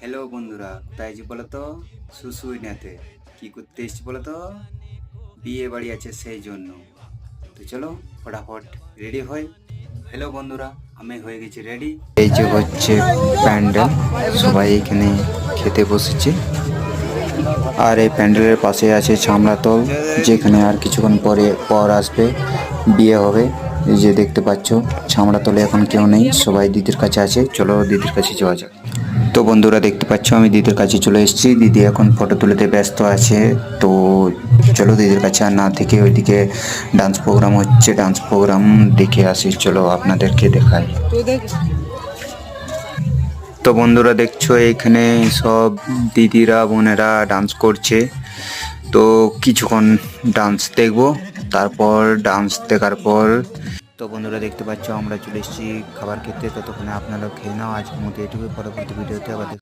Hello বন্ধুরা, কোথায় আছি বলো তো? শুশুইনাতে। কি করতে এসছি বলো তো? বিয়ে বাড়ি আছে সেই জন্য। তো চলো ফটাফট রেডি হই। হ্যালো বন্ধুরা, আমি হয়ে গেছি রেডি। এই যে হচ্ছে প্যান্ডেল, সবাই এখানে খেতে বসেছে। আর এই প্যান্ডেলের পাশে আছে ছামড়াতল, যেখানে আর কিছুক্ষণ পর আসবে বিয়ে হবে। এই যে দেখতে পাচ্ছ ছামড়াতলে এখন কেউ নেই, সবাই দিদির কাছে আছে। চলো দিদির কাছে যাওয়া যাক। তো বন্ধুরা দেখতে পাচ্ছ আমি দিদির কাছে চলে এসেছি। দিদি এখন ফটো তুলতে ব্যস্ত আছে। তো চলো দিদির কাছে আর না থেকে ওইদিকে ডান্স প্রোগ্রাম হচ্ছে, ডান্স প্রোগ্রাম দেখে আসি। চলো আপনাদেরকে দেখাই। তো বন্ধুরা দেখছো এখানে সব দিদিরা বোনেরা ডান্স করছে। তো কিছুক্ষণ ডান্স দেখবো, তারপর ডান্স দেখার পর তো বন্ধুরা দেখতে পাচ্ছ আমরা চলে এসেছি খাবার খেতে। ততক্ষণে আপনারা খেয়ে নাও। আজকের মতো এটুকুই, পরবর্তী ভিডিওতে আবার